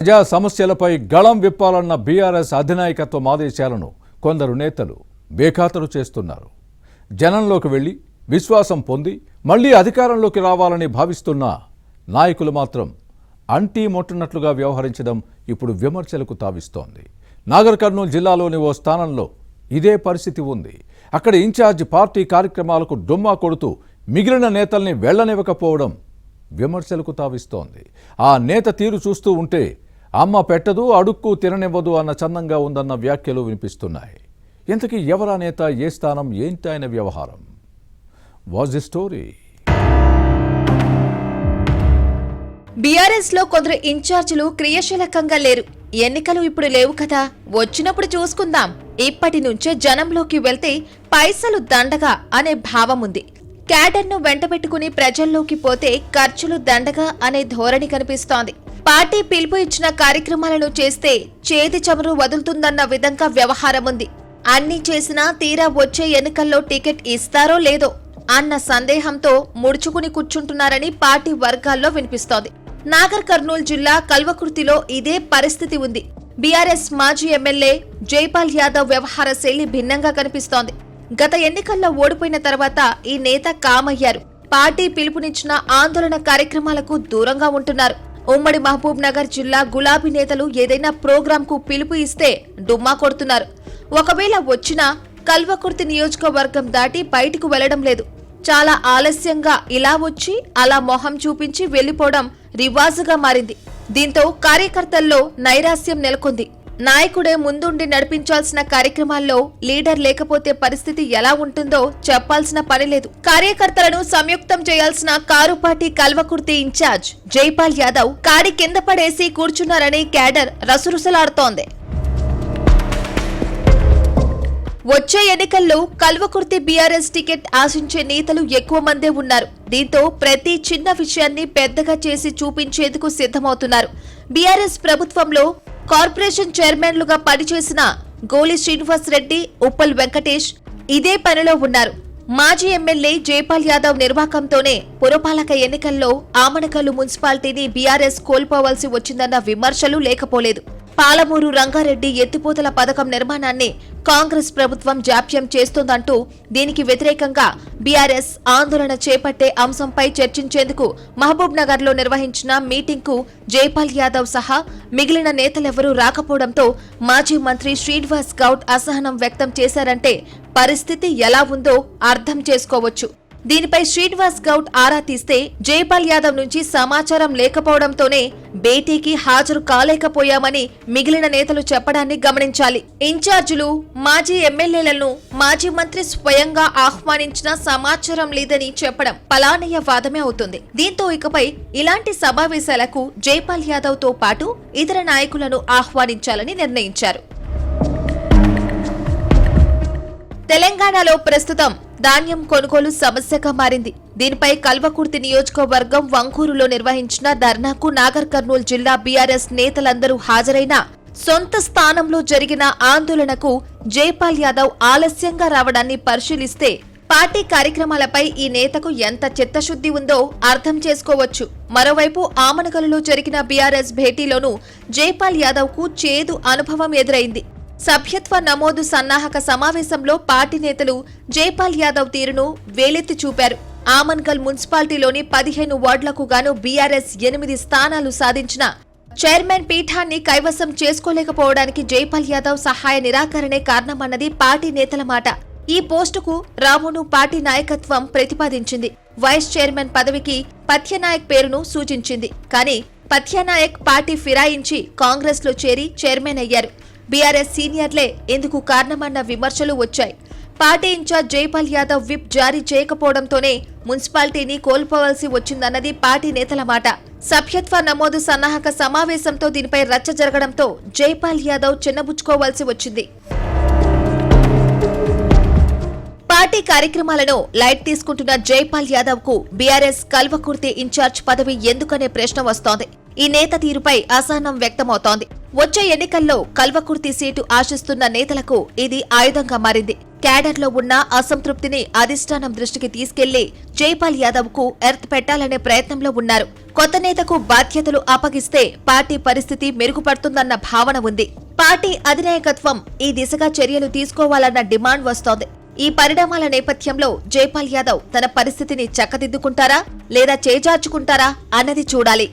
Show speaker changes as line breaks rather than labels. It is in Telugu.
ప్రజా సమస్యలపై గళం విప్పాలన్న బీఆర్ఎస్ అధినాయకత్వం ఆదేశాలను కొందరు నేతలు బేఖాతరు చేస్తున్నారు. జనంలోకి వెళ్లి విశ్వాసం పొంది మళ్లీ అధికారంలోకి రావాలని భావిస్తున్న నాయకులు మాత్రం అంటీ మొట్టనట్లుగా వ్యవహరించడం ఇప్పుడు విమర్శలకు తావిస్తోంది. నాగర్ కర్నూలు జిల్లాలోని ఓ స్థానంలో ఇదే పరిస్థితి ఉంది. అక్కడ ఇన్ఛార్జ్ పార్టీ కార్యక్రమాలకు డుమ్మా కొడుతూ మిగిలిన నేతల్ని వెళ్లనివ్వకపోవడం విమర్శలకు తావిస్తోంది. ఆ నేత తీరు చూస్తూ ఉంటే అమ్మ పెట్టదు అడుక్కు తిననివ్వదు అన్న చందంగా ఉందన్న వ్యాఖ్యలు వినిపిస్తున్నాయి. ఇంతకీ ఎవరా నేత, ఏ స్థానం, ఏంటి ఆయన వ్యవహారం? Was the story?
బీఆర్ఎస్ లో కొందరు ఇన్ఛార్జీలు క్రియాశీలకంగా లేరు. ఎన్నికలు ఇప్పుడు లేవు కదా, వచ్చినప్పుడు చూసుకుందాం. ఇప్పటి నుంచే జనంలోకి వెళ్తే పైసలు దండగా అనే భావం ఉంది. క్యాడర్ను వెంటబెట్టుకుని ప్రజల్లోకి పోతే ఖర్చులు దండగా అనే ధోరణి కనిపిస్తోంది. పార్టీ పిలుపు ఇచ్చిన కార్యక్రమాలను చేస్తే చేతి చమురు వదులుతుందన్న విధంగా వ్యవహారం ఉంది. అన్ని చేసినా తీరా వచ్చే ఎన్నికల్లో టికెట్ ఇస్తారో లేదో అన్న సందేహంతో ముడుచుకుని కూర్చుంటున్నారని పార్టీ వర్గాల్లో వినిపిస్తోంది. నాగర్ కర్నూలు జిల్లా కల్వకుర్తిలో ఇదే పరిస్థితి ఉంది. బీఆర్ఎస్ మాజీ ఎమ్మెల్యే జైపాల్ యాదవ్ వ్యవహార శైలి భిన్నంగా కనిపిస్తోంది. గత ఎన్నికల్లో ఓడిపోయిన తర్వాత ఈ నేత కామయ్యారు. పార్టీ పిలుపునిచ్చిన ఆందోళన కార్యక్రమాలకు దూరంగా ఉంటున్నారు. ఉమ్మడి మహబూబ్ నగర్ జిల్లా గులాబీ నేతలు ఏదైనా ప్రోగ్రాం కు పిలుపు ఇస్తే డుమ్మా కొడుతున్నారు. ఒకవేళ వచ్చినా కల్వకుర్తి నియోజకవర్గం దాటి బయటకు వెళ్లడం లేదు. చాలా ఆలస్యంగా ఇలా వచ్చి అలా మొహం చూపించి వెళ్లిపోవడం రివాజుగా మారింది. దీంతో కార్యకర్తల్లో నైరాస్యం నెలకొంది. నాయకుడే ముందుండి నడిపించాల్సిన కార్యక్రమాల్లో లీడర్ లేకపోతే పరిస్థితి ఎలా ఉంటుందో చెప్పాల్సిన పని లేదు. కార్యకర్తలను సంయుక్తం చేయాల్సిన కారుపాటి కల్వకుర్తి ఇన్ఛార్జ్ జైపాల్ యాదవ్ కాడి కింద పడేసి కూర్చున్నారని క్యాడర్ రసురుసలాడుతోంది. వచ్చే ఎన్నికల్లో కల్వకుర్తి బీఆర్ఎస్ టికెట్ ఆశించే నేతలు ఎక్కువ మందే ఉన్నారు. దీంతో ప్రతి చిన్న విషయాన్ని పెద్దగా చేసి చూపించేందుకు సిద్ధమవుతున్నారు. బీఆర్ఎస్ ప్రభుత్వంలో కార్పొరేషన్ చైర్మన్లుగా పనిచేసిన గోలి శ్రీనివాస్ రెడ్డి, ఉప్పల్ వెంకటేష్ ఇదే పనిలో ఉన్నారు. మాజీ ఎమ్మెల్యే జైపాల్ యాదవ్ నిర్వాకంతోనే పురపాలక ఎన్నికల్లో ఆమనకల్లు మున్సిపాలిటీని బీఆర్ఎస్ కోల్పోవాల్సి వచ్చిందన్న విమర్శలు లేకపోలేదు. పాలమూరు రంగారెడ్డి ఎత్తిపోతల పథకం నిర్మాణాన్ని కాంగ్రెస్ ప్రభుత్వం జాప్యం చేస్తోందంటూ దీనికి వ్యతిరేకంగా బీఆర్ఎస్ ఆందోళన చేపట్టే అంశంపై చర్చించేందుకు మహబూబ్ నగర్ లో నిర్వహించిన మీటింగ్ కు జైపాల్ యాదవ్ సహా మిగిలిన నేతలెవరూ రాకపోవడంతో మాజీ మంత్రి శ్రీనివాస్ గౌడ్ అసహనం వ్యక్తం చేశారంటే పరిస్థితి ఎలా ఉందో అర్థం చేసుకోవచ్చు. దీనిపై శ్రీనివాస్ గౌడ్ ఆరా తీస్తే జైపాల్ యాదవ్ నుంచి సమాచారం లేకపోవడంతోనే భేటీకి హాజరు కాలేకపోయామని మిగిలిన నేతలు చెప్పడాన్ని గమనించాలి. ఇన్ఛార్జీలు, మాజీ ఎమ్మెల్యేలను మాజీ మంత్రి స్వయంగా ఆహ్వానించిన సమాచారం లేదని చెప్పడం పలానయ్య వాదమే అవుతుంది. దీంతో ఇకపై ఇలాంటి సమావేశాలకు జైపాల్ యాదవ్ తో పాటు ఇతర నాయకులను ఆహ్వానించాలని నిర్ణయించారు. తెలంగాణలో ప్రస్తుతం ధాన్యం కొనుగోలు సమస్యగా మారింది. దీనిపై కల్వకుర్తి నియోజకవర్గం వంకూరులో నిర్వహించిన ధర్నాకు నాగర్ కర్నూలు జిల్లా బీఆర్ఎస్ నేతలందరూ హాజరైన సొంత స్థానంలో జరిగిన ఆందోళనకు జైపాల్ యాదవ్ ఆలస్యంగా రావడాన్ని పరిశీలిస్తే పార్టీ కార్యక్రమాలపై ఈ నేతకు ఎంత చిత్తశుద్ధి ఉందో అర్థం చేసుకోవచ్చు. మరోవైపు ఆమనగలులో జరిగిన బీఆర్ఎస్ భేటీలోనూ జైపాల్ యాదవ్ కు చేదు అనుభవం ఎదురైంది. సభ్యత్వ నమోదు సన్నాహక సమావేశంలో పార్టీ నేతలు జైపాల్ యాదవ్ తీరును వేలెత్తి చూపారు. ఆమన్గల్ మున్సిపాలిటీలోని 15 వార్డులకు గాను బీఆర్ఎస్ 8 స్థానాలు సాధించిన చైర్మన్ పీఠాన్ని కైవసం చేసుకోలేకపోవడానికి జైపాల్ యాదవ్ సహాయ నిరాకరణే కారణమన్నది పార్టీ నేతల మాట. ఈ పోస్టుకు రామును పార్టీ నాయకత్వం ప్రతిపాదించింది. వైస్ చైర్మన్ పదవికి పథ్యనాయక్ పేరును సూచించింది. కానీ పథ్యనాయక్ పార్టీ ఫిరాయించి కాంగ్రెస్ లో చేరి చైర్మన్ అయ్యారు. బీఆర్ఎస్ సీనియర్లే ఎందుకు కారణమన్న విమర్శలు వచ్చాయి. Party incharge Jaipal Yadav whip జారీ చేయకపోవడంతోనే మున్సిపాలిటీని కోల్పోవాల్సి వచ్చిందన్నది పార్టీ నేతల మాట. సభ్యత్వ నమోదు సన్నాహక సమావేశంతో దీనిపై రచ్చ జరగడంతో జైపాల్ యాదవ్ చిన్నబుచ్చుకోవాల్సి వచ్చింది. పార్టీ కార్యక్రమాలను లైట్ తీసుకుంటున్న జైపాల్ యాదవ్ కు బీఆర్ఎస్ కల్వకుర్తి ఇన్ఛార్జ్ పదవి ఎందుకనే ప్రశ్న వస్తోంది. ఈ నేత తీరుపై అసహనం వ్యక్తమవుతోంది. వచ్చే ఎన్నికల్లో కల్వకుర్తి సీటు ఆశిస్తున్న నేతలకు ఇది ఆయుధంగా మారింది. క్యాడర్లో ఉన్న అసంతృప్తిని అధిష్టానం దృష్టికి తీసుకెళ్లి జైపాల్ యాదవ్ కు ఎర్త్ పెట్టాలనే ప్రయత్నంలో ఉన్నారు. కొత్త నేతకు బాధ్యతలు అప్పగిస్తే పార్టీ పరిస్థితి మెరుగుపడుతుందన్న భావన ఉంది. పార్టీ అధినాయకత్వం ఈ దిశగా చర్యలు తీసుకోవాలన్న డిమాండ్ వస్తోంది. ఈ పరిణామాల నేపథ్యంలో జైపాల్ యాదవ్ తన పరిస్థితిని చక్కదిద్దుకుంటారా లేదా చేజార్చుకుంటారా అన్నది చూడాలి.